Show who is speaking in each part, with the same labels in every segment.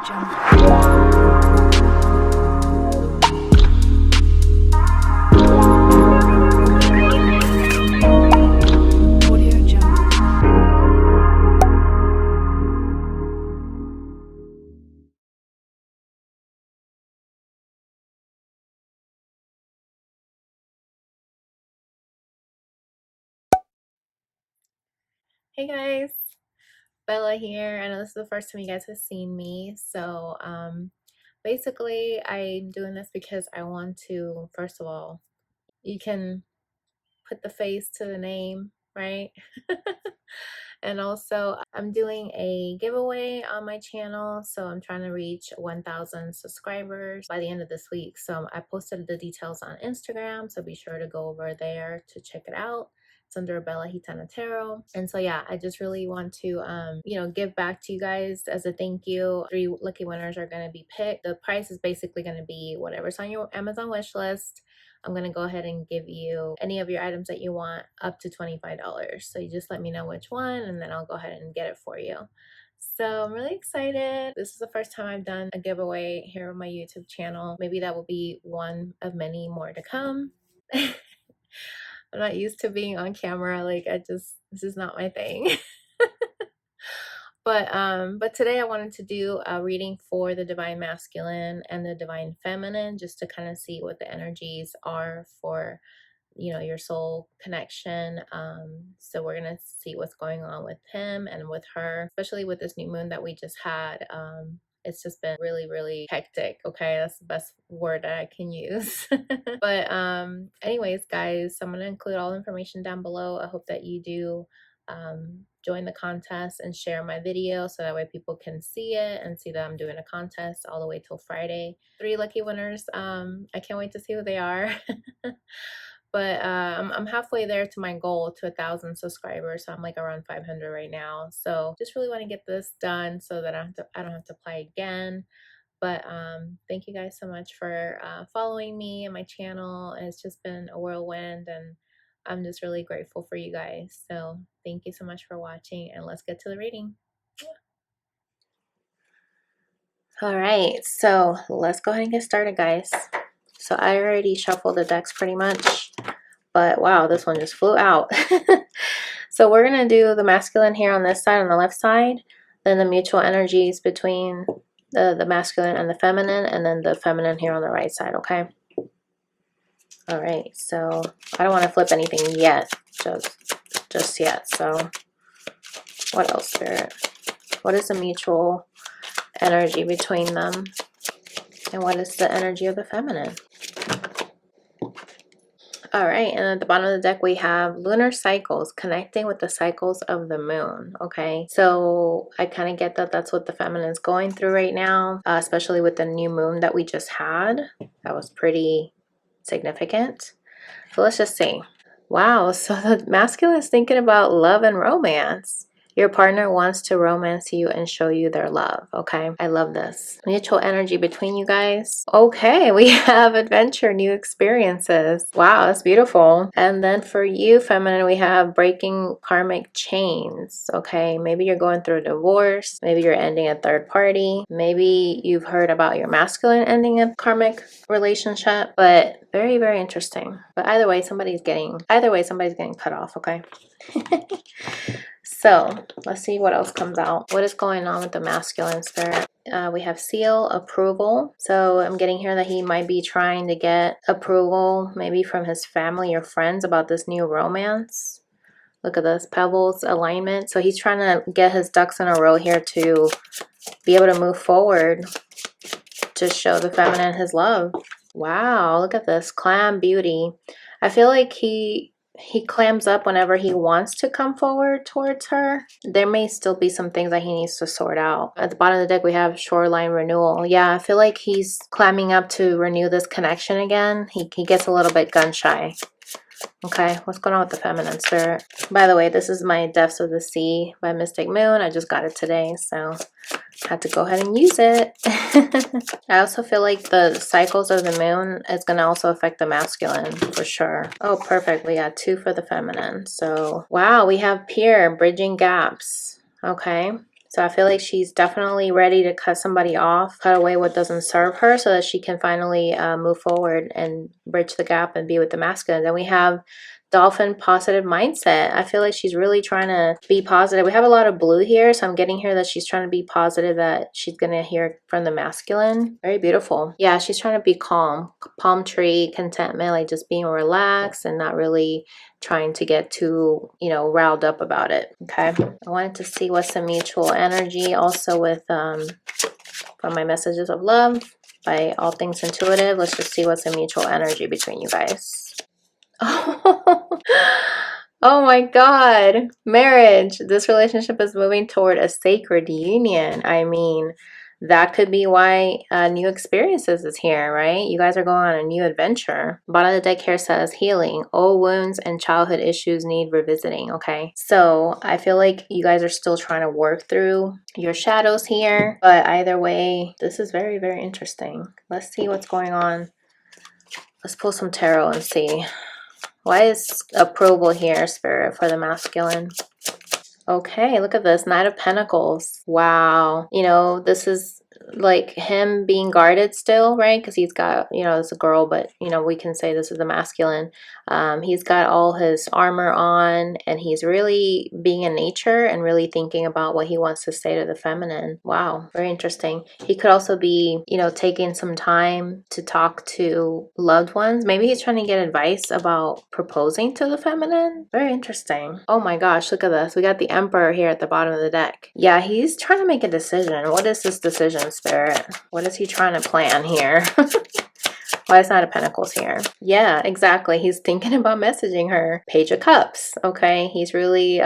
Speaker 1: Hey guys, Bella here. I know this is the first time you guys have seen me. So basically I'm doing this because I want to, first of all, you can put the face to the name, right? And also I'm doing a giveaway on my channel. So I'm trying to reach 1,000 subscribers by the end of this week. So I posted the details on Instagram. So be sure to go over there to check it out. It's under Bella Gitana Tarot. And so yeah, I just really want to give back to you guys as a thank you. 3 lucky winners are going to be picked. The price is basically going to be whatever's on your Amazon wish list. I'm going to go ahead and give you any of your items that you want up to $25. So you just let me know which one and then I'll go ahead and get it for you. So I'm really excited. This is the first time I've done a giveaway here on my YouTube channel. Maybe that will be one of many more to come. I'm not used to being on camera. Like this is not my thing. But today I wanted to do a reading for the divine masculine and the divine feminine, just to kind of see what the energies are for your soul connection. So we're gonna see what's going on with him and with her, especially with this new moon that we just had. It's just been really, really hectic. Okay, that's the best word that I can use. But anyways guys, so I'm gonna include all the information down below. I hope that you do join the contest and share my video so that way people can see it and see that I'm doing a contest all the way till Friday. 3 lucky winners. I can't wait to see who they are. But I'm halfway there to my goal, to 1,000 subscribers. So I'm like around 500 right now. So just really want to get this done so that I don't have to apply again. But thank you guys so much for following me and my channel. It's just been a whirlwind and I'm just really grateful for you guys. So thank you so much for watching and let's get to the reading. All right, so let's go ahead and get started, guys. So I already shuffled the decks pretty much, but wow, this one just flew out. So we're going to do the masculine here on this side, on the left side, then the mutual energies between the masculine and the feminine, and then the feminine here on the right side, okay? All right, so I don't want to flip anything yet, just yet. So what else, Spirit? What is the mutual energy between them? And what is the energy of the feminine? All right, and at the bottom of the deck, we have lunar cycles connecting with the cycles of the moon, okay? So I kind of get that that's what the feminine is going through right now, especially with the new moon that we just had. That was pretty significant. So let's just see. Wow, so the masculine is thinking about love and romance. Your partner wants to romance you and show you their love, okay? I love this. Mutual energy between you guys. Okay, we have adventure, new experiences. Wow, that's beautiful. And then for you, feminine, we have breaking karmic chains, okay? Maybe you're going through a divorce. Maybe you're ending a third party. Maybe you've heard about your masculine ending a karmic relationship, but very, very interesting. But either way, somebody's getting cut off, okay? So let's see what else comes out. What is going on with the masculine, Spirit? We have seal, approval. So I'm getting here that he might be trying to get approval maybe from his family or friends about this new romance. Look at this, pebbles, alignment. So he's trying to get his ducks in a row here to be able to move forward, to show the feminine his love. Wow, look at this, clam beauty. I feel like he clams up whenever he wants to come forward towards her. There may still be some things that he needs to sort out. At the bottom of the deck, we have shoreline renewal. Yeah, I feel like he's clamming up to renew this connection again. He gets a little bit gun shy. Okay, what's going on with the feminine, Spirit? By the way, this is my Depths of the Sea by Mystic Moon. I just got it today, so I had to go ahead and use it. I also feel like the cycles of the moon is going to also affect the masculine for sure. Oh, perfect. We got 2 for the feminine. So, wow, we have peer, bridging gaps. Okay. So I feel like she's definitely ready to cut somebody off, cut away what doesn't serve her so that she can finally move forward and bridge the gap and be with the masculine. Then we have dolphin positive mindset. I feel like she's really trying to be positive. We have a lot of blue here, so I'm getting here that she's trying to be positive, that she's going to hear from the masculine. Very beautiful. Yeah, she's trying to be calm. Palm tree, contentment, like just being relaxed and not really trying to get too, you know, riled up about it. Okay. I wanted to see what's the mutual energy also with from my messages of love by All Things Intuitive. Let's just see what's the mutual energy between you guys. Oh my God. Marriage. This relationship is moving toward a sacred union. I mean, that could be why new experiences is here, right? You guys are going on a new adventure. Bottom of the deck here says healing. Old wounds and childhood issues need revisiting, okay? So I feel like you guys are still trying to work through your shadows here. But either way, this is very, very interesting. Let's see what's going on. Let's pull some tarot and see. Why is approval here, Spirit, for the masculine? Okay, look at this. Knight of Pentacles. Wow. You know, this is like him being guarded still, right? Because he's got, you know, it's a girl, but, you know, we can say this is a masculine. He's got all his armor on and he's really being in nature and really thinking about what he wants to say to the feminine. Wow, very interesting. He could also be, you know, taking some time to talk to loved ones. Maybe he's trying to get advice about proposing to the feminine. Very interesting. Oh my gosh, look at this. We got the Emperor here at the bottom of the deck. Yeah, he's trying to make a decision. What is this decision, Spirit? What is he trying to plan here? Why is Knight of Pentacles here? Yeah, exactly. He's thinking about messaging her. Page of Cups. Okay, he's really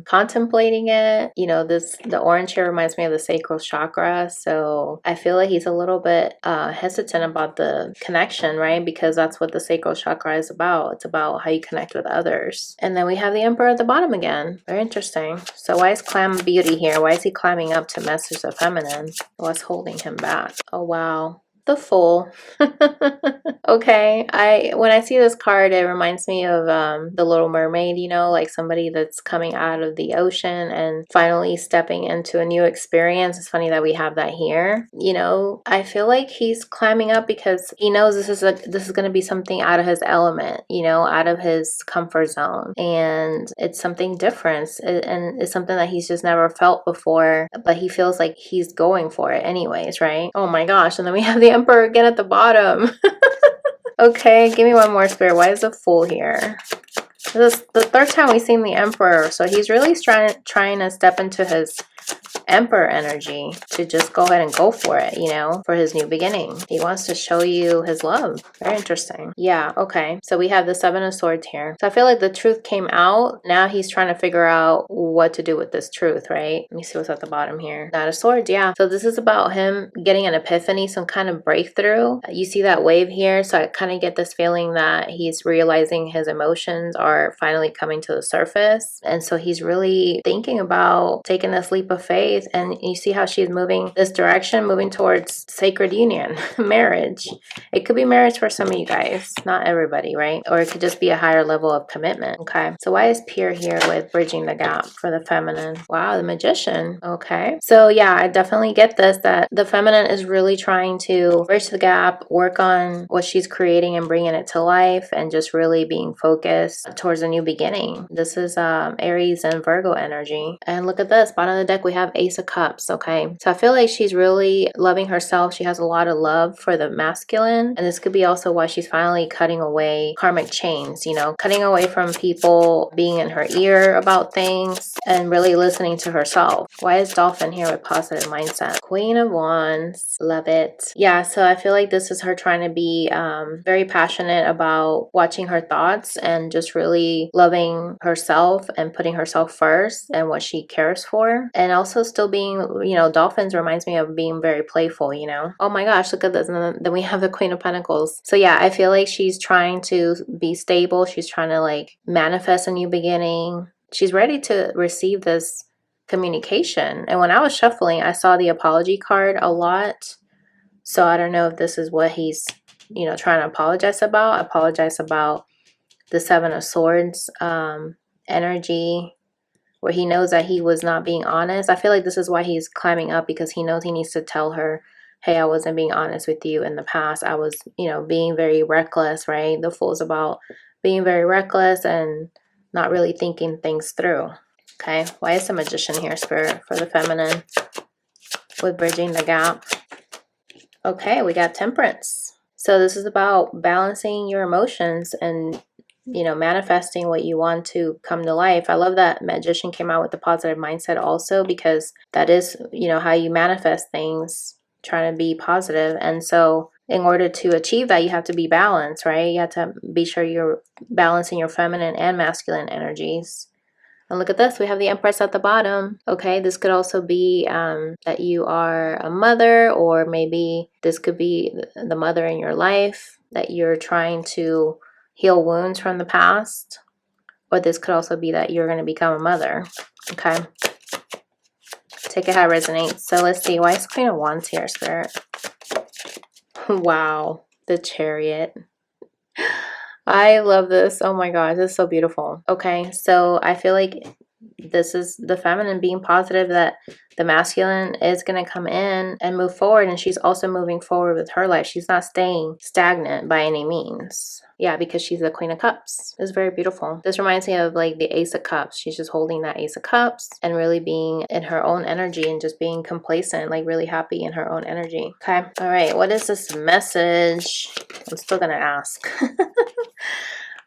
Speaker 1: contemplating it. You know, the orange here reminds me of the sacral chakra. So I feel like he's a little bit hesitant about the connection, right? Because that's what the sacral chakra is about. It's about how you connect with others. And then we have the Emperor at the bottom again. Very interesting. So why is Clam Beauty here? Why is he climbing up to message the feminine? What's holding him back? Oh, wow. The Fool. Okay, when I see this card, it reminds me of the Little Mermaid, you know, like somebody that's coming out of the ocean and finally stepping into a new experience. It's funny that we have that here. You know, I feel like he's climbing up because he knows this is going to be something out of his element, you know, out of his comfort zone, and it's something different, and it's something that he's just never felt before, but he feels like he's going for it anyways, right? Oh my gosh, and then we have the Emperor again at the bottom. Okay, give me one more, Spirit. Why is the Fool here? This is the third time we've seen the Emperor, so he's really trying to step into his Emperor energy to just go ahead and go for it, you know, for his new beginning. He wants to show you his love. Very interesting. Yeah, okay. So we have the Seven of Swords here. So I feel like the truth came out. Now he's trying to figure out what to do with this truth, right? Let me see what's at the bottom here. Knight of Swords, yeah. So this is about him getting an epiphany, some kind of breakthrough. You see that wave here, so I kind of get this feeling that he's realizing his emotions are finally coming to the surface. And so he's really thinking about taking this leap of faith. And you see how she's moving this direction, moving towards sacred union, marriage. It could be marriage for some of you guys, not everybody, right? Or it could just be a higher level of commitment. Okay, so why is Pierre here with bridging the gap for the feminine? Wow, the Magician. Okay, so yeah, I definitely get this, that the feminine is really trying to bridge the gap, work on what she's creating and bringing it to life, and just really being focused towards a new beginning. This is Aries and Virgo energy. And look at this, bottom of the deck we have Ace of Cups. Okay, so I feel like she's really loving herself. She has a lot of love for the masculine, and this could be also why she's finally cutting away karmic chains, you know, cutting away from people being in her ear about things and really listening to herself. Why is Dolphin here with positive mindset? Queen of Wands. Love it. Yeah, so I feel like this is her trying to be very passionate about watching her thoughts and just really loving herself and putting herself first and what she cares for, and also still being, you know, dolphins reminds me of being very playful, you know. Oh my gosh, look at this. And then we have the Queen of Pentacles. So yeah, I feel like she's trying to be stable. She's trying to like manifest a new beginning. She's ready to receive this communication. And when I was shuffling, I saw the apology card a lot. So I don't know if this is what he's, you know, trying to apologize about. Apologize about the Seven of Swords energy. where he knows that he was not being honest. I feel like this is why he's climbing up, because he knows he needs to tell her, hey, I wasn't being honest with you in the past. I was, you know, being very reckless, right? The Fool's about being very reckless and not really thinking things through. Okay, why is the Magician here, Spirit, for the feminine with bridging the gap? Okay, we got Temperance. So this is about balancing your emotions and, you know, manifesting what you want to come to life. I love that Magician came out with the positive mindset also, because that is, you know, how you manifest things, trying to be positive. And so in order to achieve that, you have to be balanced, right? You have to be sure you're balancing your feminine and masculine energies. And look at this, we have the Empress at the bottom. Okay, this could also be that you are a mother, or maybe this could be the mother in your life that you're trying to heal wounds from the past. Or this could also be that you're going to become a mother. Okay, take it how it resonates. So let's see, why is Queen of Wands here, Spirit? Wow, the Chariot. I love this. Oh my gosh, this is so beautiful. Okay, so I feel like this is the feminine being positive that the masculine is going to come in and move forward, and she's also moving forward with her life. She's not staying stagnant by any means. Yeah, because she's the Queen of Cups. It's very beautiful. This reminds me of like the Ace of Cups. She's just holding that Ace of Cups and really being in her own energy and just being complacent, like really happy in her own energy. Okay, all right, what is this message? I'm still gonna ask.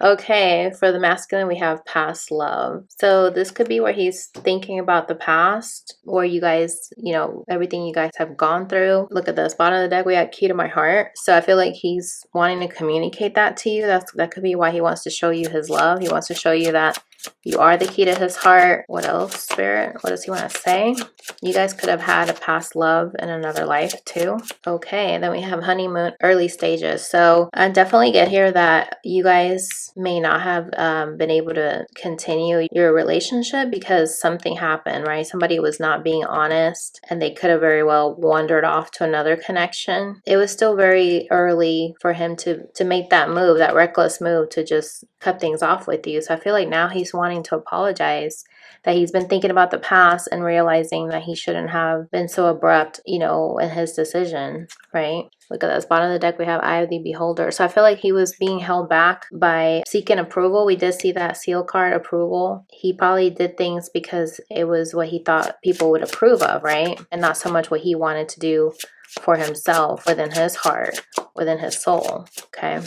Speaker 1: Okay, for the masculine, we have past love. So this could be where he's thinking about the past, or you guys, you know, everything you guys have gone through. Look at this, bottom of the deck, we got Key to My Heart. So I feel like he's wanting to communicate that to you. That could be why he wants to show you his love. He wants to show you that you are the key to his heart. What else, Spirit? What does he want to say? You guys could have had a past love in another life too. Okay, and then we have honeymoon, early stages. So I definitely get here that you guys may not have been able to continue your relationship because something happened, right? Somebody was not being honest, and they could have very well wandered off to another connection. It was still very early for him to make that move, that reckless move to just cut things off with you. So I feel like now he's wanting to apologize, that he's been thinking about the past and realizing that he shouldn't have been so abrupt, you know, in his decision, right? Look at this, bottom of the deck, we have Eye of the Beholder. So I feel like he was being held back by seeking approval. We did see that seal card, approval. He probably did things because it was what he thought people would approve of, right? And not so much what he wanted to do for himself, within his heart, within his soul, okay?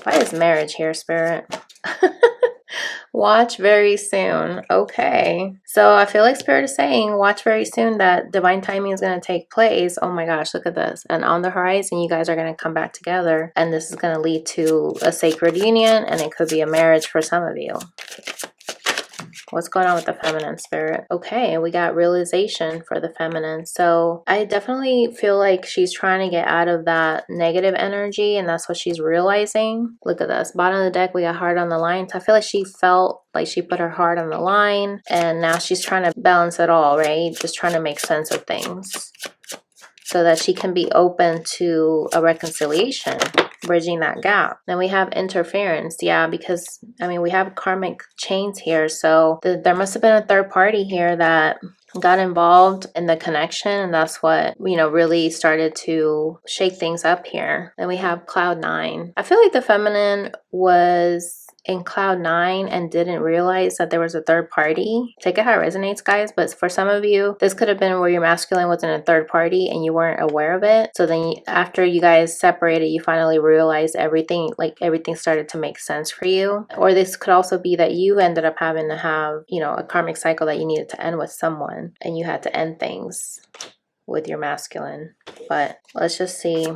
Speaker 1: Why is marriage here, Spirit? Watch very soon. Okay. So I feel like Spirit is saying, watch very soon that divine timing is going to take place. Oh my gosh, look at this. And on the horizon, you guys are going to come back together. And this is going to lead to a sacred union. And it could be a marriage for some of you. What's going on with the feminine, Spirit? Okay, we got realization for the feminine. So I definitely feel like she's trying to get out of that negative energy, and that's what she's realizing. Look at this. Bottom of the deck, we got heart on the line. So I feel like she felt like she put her heart on the line, and now she's trying to balance it all, right? Just trying to make sense of things so that she can be open to a reconciliation, bridging that gap. Then we have interference. Yeah, because I mean, we have karmic chains here, so there must have been a third party here that got involved in the connection, and that's what, you know, really started to shake things up here. Then we have cloud 9. I feel like the feminine was in cloud 9 and didn't realize that there was a third party. Take it how it resonates, guys, but for some of you, this could have been where your masculine was in a third party and you weren't aware of it. So then after you guys separated, you finally realized everything, like everything started to make sense for you. Or this could also be that you ended up having to have, you know, a karmic cycle that you needed to end with someone, and you had to end things with your masculine. But let's just see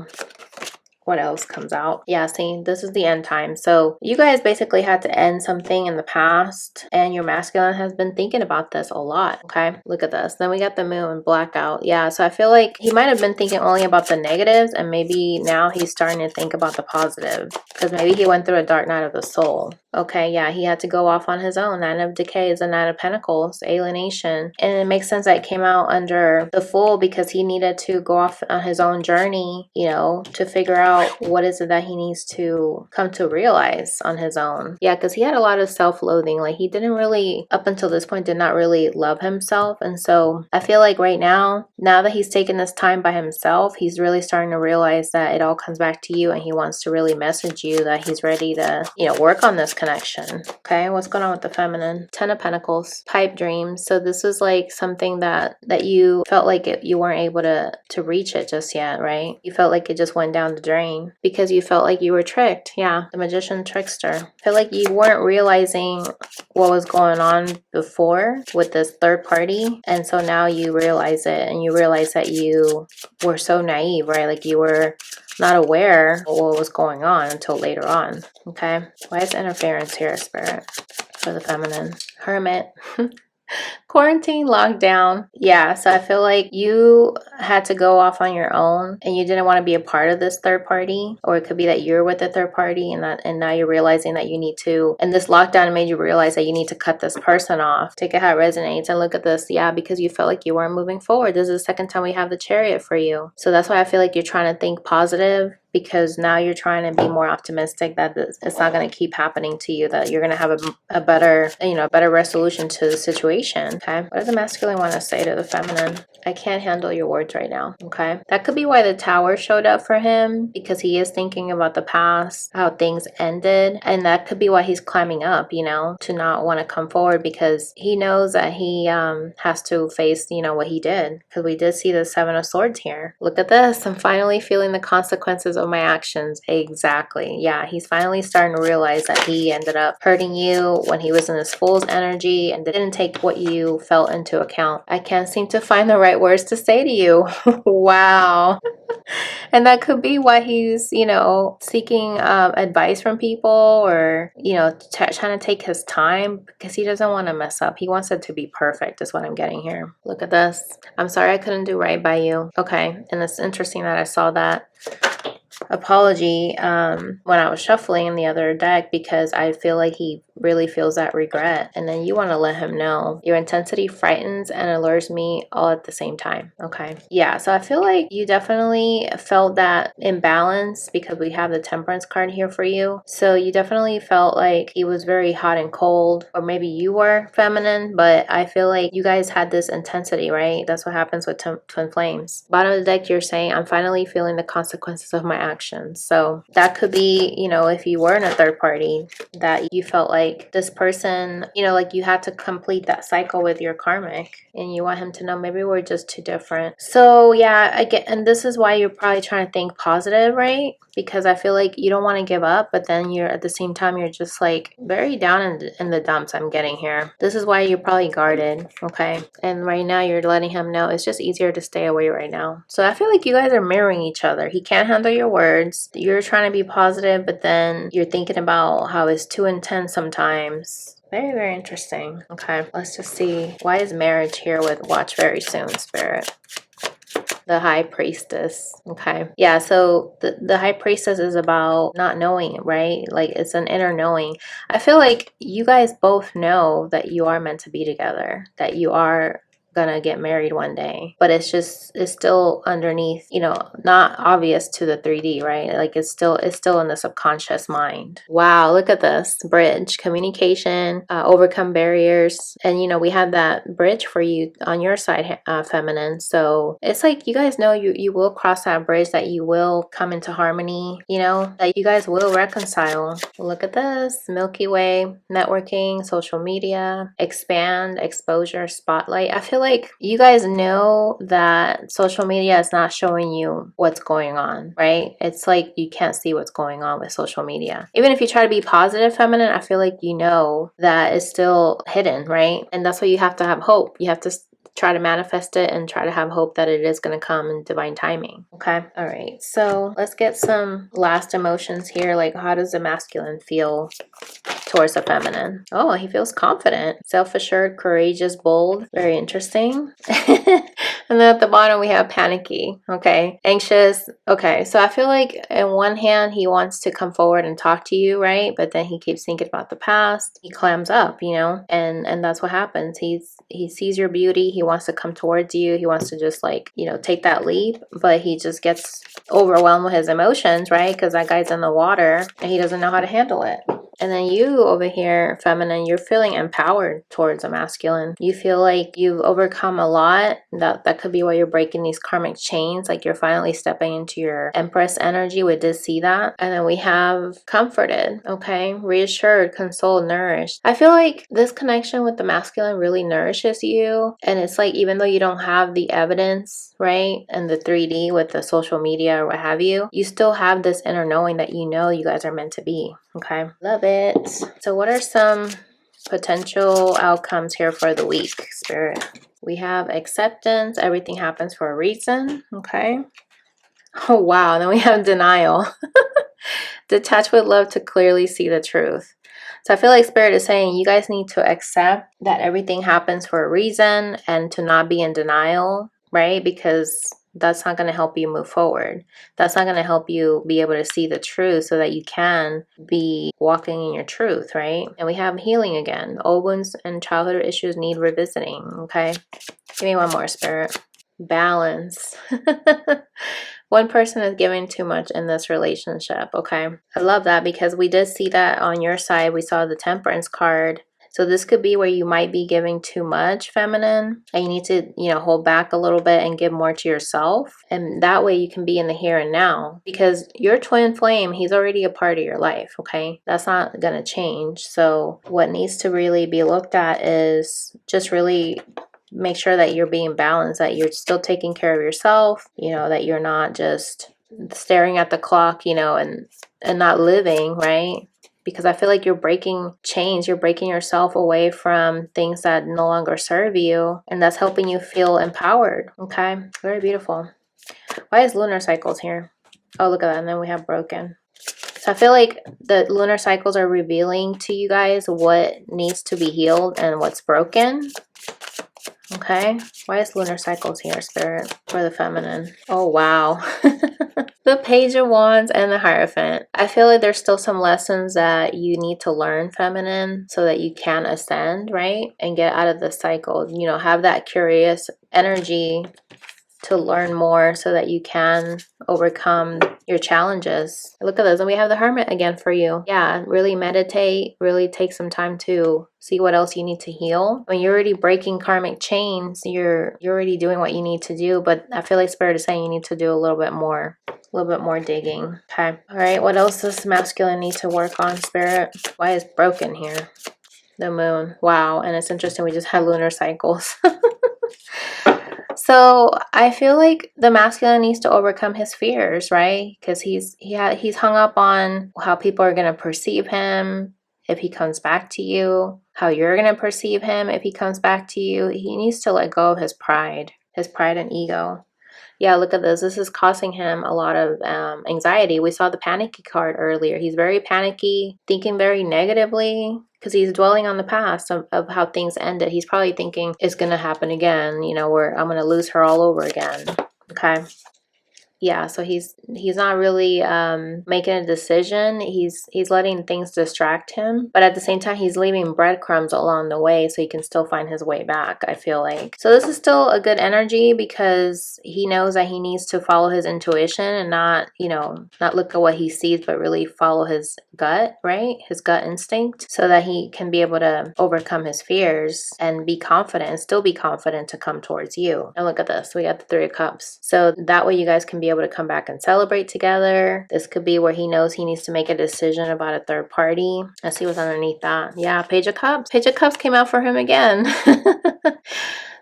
Speaker 1: what else comes out. Yeah, see, this is the end time. So you guys basically had to end something in the past, and your masculine has been thinking about this a lot. Okay, look at this. Then we got the moon, blackout. Yeah, so I feel like he might have been thinking only about the negatives, and maybe now he's starting to think about the positive, because maybe he went through a dark night of the soul. Okay, yeah, he had to go off on his own. Nine of Decay is a Nine of Pentacles, alienation. And it makes sense that it came out under the Fool because he needed to go off on his own journey, you know, to figure out what is it that he needs to come to realize on his own. Yeah, because he had a lot of self-loathing. Like, he didn't really, up until this point, did not really love himself. And so I feel like right now that he's taken this time by himself, he's really starting to realize that it all comes back to you, and he wants to really message you that he's ready to, you know, work on this connection. Okay, what's going on with the feminine? Ten of Pentacles, pipe dreams. So this is like something that you felt like you weren't able to reach it just yet, right? You felt like it just went down the drain because you felt like you were tricked. Yeah, the Magician, trickster. I feel like you weren't realizing what was going on before with this third party, and so now you realize it, and you realize that you were so naive, right? Like, you were not aware of what was going on until later on. Okay, why is interference here, Spirit, for the feminine? Hermit. Quarantine, lockdown. Yeah, so I feel like you had to go off on your own and you didn't want to be a part of this third party, or it could be that you're with a third party and now you're realizing that you need to, and this lockdown made you realize that you need to cut this person off. Take it how it resonates and look at this. Yeah, because you felt like you weren't moving forward. This is the second time we have the Chariot for you. So that's why I feel like you're trying to think positive, because now you're trying to be more optimistic that it's not going to keep happening to you, that you're going to have a better, you know, a better resolution to the situation. Okay, what does the masculine want to say to the feminine? I can't handle your words right now. Okay, that could be why the Tower showed up for him, because he is thinking about the past, how things ended, and that could be why he's climbing up, you know, to not want to come forward, because he knows that he has to face, you know, what he did, because we did see the Seven of Swords here. Look at this. I'm finally feeling the consequences of my actions. Exactly. Yeah, he's finally starting to realize that he ended up hurting you when he was in his Fool's energy and didn't take what you felt into account. I can't seem to find the right words to say to you. Wow. And that could be why he's, you know, seeking advice from people, or, you know, trying to take his time, because he doesn't want to mess up. He wants it to be perfect, is what I'm getting here. Look at this. I'm sorry I couldn't do right by you. Okay, and it's interesting that I saw that apology when I was shuffling in the other deck, because I feel like he really feels that regret, and then you want to let him know your intensity frightens and allures me all at the same time. Okay, yeah, so I feel like you definitely felt that imbalance, because we have the Temperance card here for you. So you definitely felt like he was very hot and cold, or maybe you were feminine, but I feel like you guys had this intensity, right? That's what happens with twin flames. Bottom of the deck, you're saying, I'm finally feeling the consequences of my actions. So that could be, you know, if you were in a third party, that you felt like this person, you know, like you had to complete that cycle with your karmic, and you want him to know maybe we're just too different. So yeah, I get, and this is why you're probably trying to think positive, right? Because I feel like you don't want to give up, but then you're at the same time, you're just like very down in the dumps, I'm getting here. This is why you're probably guarded. Okay, and right now you're letting him know it's just easier to stay away right now. So I feel like you guys are mirroring each other. He can't handle your words. You're trying to be positive, but then you're thinking about how it's too intense sometimes. Very, very interesting. Okay, let's just see. Why is marriage here with watch very soon, Spirit? The High Priestess. Okay, yeah, so the High Priestess is about not knowing, right? Like, it's an inner knowing. I feel like you guys both know that you are meant to be together, that you are gonna get married one day, but it's still underneath, you know, not obvious to the 3D, right? Like, it's still in the subconscious mind. Wow, look at this bridge, communication, overcome barriers, and you know, we have that bridge for you on your side, feminine. So it's like you guys know you will cross that bridge, that you will come into harmony, you know, that you guys will reconcile. Look at this, Milky Way, networking, social media, expand, exposure, spotlight. I feel like you guys know that social media is not showing you what's going on, right? It's like you can't see what's going on with social media. Even if you try to be positive, feminine, I feel like you know that it's still hidden, right? And that's why you have to have hope. You have to try to manifest it and try to have hope that it is going to come in divine timing. Okay, all right, so let's get some last emotions here. Like, how does the masculine feel towards the feminine? Oh, he feels confident, self-assured, courageous, bold. Very interesting. And then at the bottom we have panicky, okay? Anxious, okay. So I feel like in one hand he wants to come forward and talk to you, right? But then he keeps thinking about the past. He clams up, you know? And that's what happens. He sees your beauty, he wants to come towards you, he wants to just like, you know, take that leap, but he just gets overwhelmed with his emotions, right? Because that guy's in the water and he doesn't know how to handle it. And then you over here, feminine, you're feeling empowered towards a masculine. You feel like you've overcome a lot. That could be why you're breaking these karmic chains. Like you're finally stepping into your Empress energy. We did see that. And then we have comforted, okay? Reassured, consoled, nourished. I feel like this connection with the masculine really nourishes you. And it's like, even though you don't have the evidence, right? And the 3D with the social media or what have you, you still have this inner knowing that you know you guys are meant to be. Okay, love it. So what are some potential outcomes here for the week, Spirit? We have acceptance. Everything happens for a reason. Okay. Oh, wow. Then we have denial. Detach with love to clearly see the truth. So I feel like Spirit is saying you guys need to accept that everything happens for a reason and to not be in denial, right? Because that's not going to help you move forward. That's not going to help you be able to see the truth so that you can be walking in your truth, right? And we have healing again. Old wounds and childhood issues need revisiting, okay? Give me one more, Spirit. Balance. One person is giving too much in this relationship, okay? I love that because we did see that on your side. We saw the Temperance card. So this could be where you might be giving too much, feminine, and you need to, you know, hold back a little bit and give more to yourself. And that way you can be in the here and now, because your twin flame, he's already a part of your life, okay? That's not going to change. So what needs to really be looked at is just really make sure that you're being balanced, that you're still taking care of yourself, you know, that you're not just staring at the clock, you know, and not living, right? Because I feel like you're breaking chains, you're breaking yourself away from things that no longer serve you, and that's helping you feel empowered. Okay, very beautiful. Why is lunar cycles here? Oh, look at that. And then we have broken. So I feel like the lunar cycles are revealing to you guys what needs to be healed and what's broken. Okay, why is lunar cycles here, Spirit, for the feminine? Oh, wow. The Page of Wands and the Hierophant. I feel like there's still some lessons that you need to learn, feminine, so that you can ascend, right? And get out of the cycle. You know, have that curious energy to learn more so that you can overcome your challenges. Look at this, and we have the Hermit again for you. Yeah, really meditate, really take some time to see what else you need to heal. When you're already breaking karmic chains, you're already doing what you need to do, but I feel like Spirit is saying you need to do a little bit more digging. Okay, all right, what else does masculine need to work on, Spirit? Why is broken here? The Moon. Wow, and it's interesting, we just had lunar cycles. So I feel like the masculine needs to overcome his fears, right? Because he's hung up on how people are going to perceive him if he comes back to you, how you're going to perceive him if he comes back to you. He needs to let go of his pride and ego. Yeah, look at this. This is causing him a lot of anxiety. We saw the panicky card earlier. He's very panicky, thinking very negatively because he's dwelling on the past of how things ended. He's probably thinking it's going to happen again, you know, where I'm going to lose her all over again. Okay. Yeah, so he's not really making a decision. He's letting things distract him, but at the same time he's leaving breadcrumbs along the way so he can still find his way back, I feel like. So this is still a good energy because he knows that he needs to follow his intuition and not, you know, not look at what he sees, but really follow his gut, right? His gut instinct, so that he can be able to overcome his fears and be confident and still be confident to come towards you. And look at this, we got the Three of Cups. So that way you guys can be able to come back and celebrate together. This could be where he knows he needs to make a decision about a third party. Let's see what's underneath that. Yeah, Page of Cups. Page of Cups came out for him again.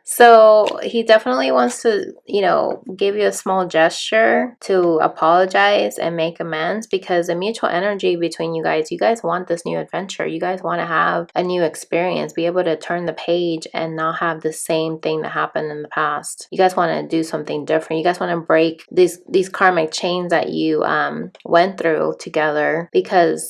Speaker 1: So he definitely wants to, you know, give you a small gesture to apologize and make amends, because the mutual energy between you guys want this new adventure. You guys want to have a new experience, be able to turn the page and not have the same thing that happened in the past. You guys want to do something different. You guys want to break these karmic chains that you went through together, because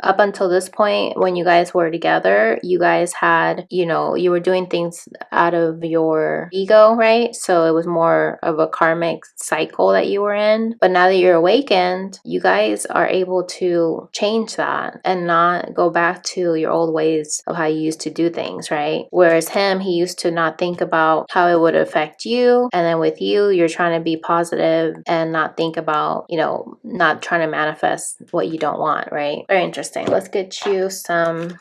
Speaker 1: up until this point, when you guys were together, you guys had, you know, you were doing things out of your ego, right? So it was more of a karmic cycle that you were in. But now that you're awakened, you guys are able to change that and not go back to your old ways of how you used to do things, right? Whereas him, he used to not think about how it would affect you. And then with you, you're trying to be positive and not think about, you know, not trying to manifest what you don't want, right? Very interesting. Let's get you some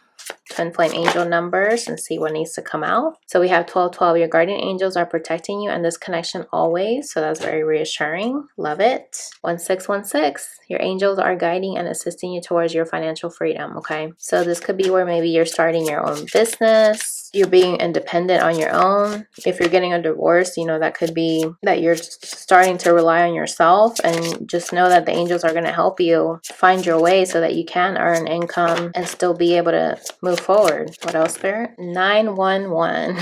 Speaker 1: twin flame angel numbers and see what needs to come out. So we have 1212. Your guardian angels are protecting you and this connection always. So that's very reassuring. Love it. 1616. Your angels are guiding and assisting you towards your financial freedom. Okay. So this could be where maybe you're starting your own business. You're being independent on your own. If you're getting a divorce, you know, that could be that you're starting to rely on yourself, and just know that the angels are going to help you find your way so that you can earn income and still be able to move forward. What else, Spirit? 911.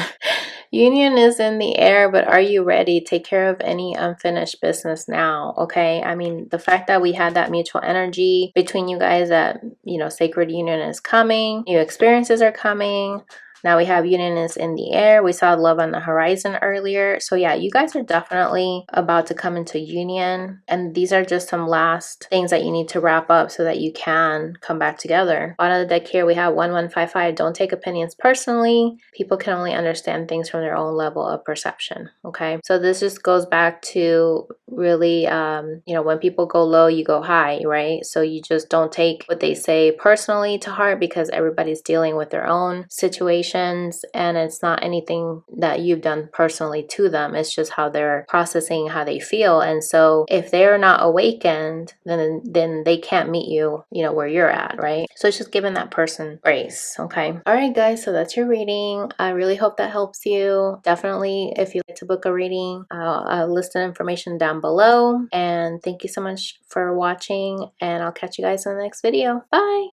Speaker 1: Union is in the air, but are you ready? Take care of any unfinished business now. Okay. I mean, the fact that we had that mutual energy between you guys, that, you know, sacred union is coming, new experiences are coming. Now we have union is in the air. We saw love on the horizon earlier. So yeah, you guys are definitely about to come into union. And these are just some last things that you need to wrap up so that you can come back together. Bottom of the deck here, we have 1155. Don't take opinions personally. People can only understand things from their own level of perception. Okay. So this just goes back to really, you know, when people go low, you go high, right? So you just don't take what they say personally to heart, because everybody's dealing with their own situations and it's not anything that you've done personally to them. It's just how they're processing how they feel. And so if they're not awakened, then they can't meet you, you know, where you're at, right? So it's just giving that person grace. Okay. All right, guys. So that's your reading. I really hope that helps you. Definitely, if you'd like to book a reading, I'll list the information down below. And thank you so much for watching, and I'll catch you guys in the next video. Bye.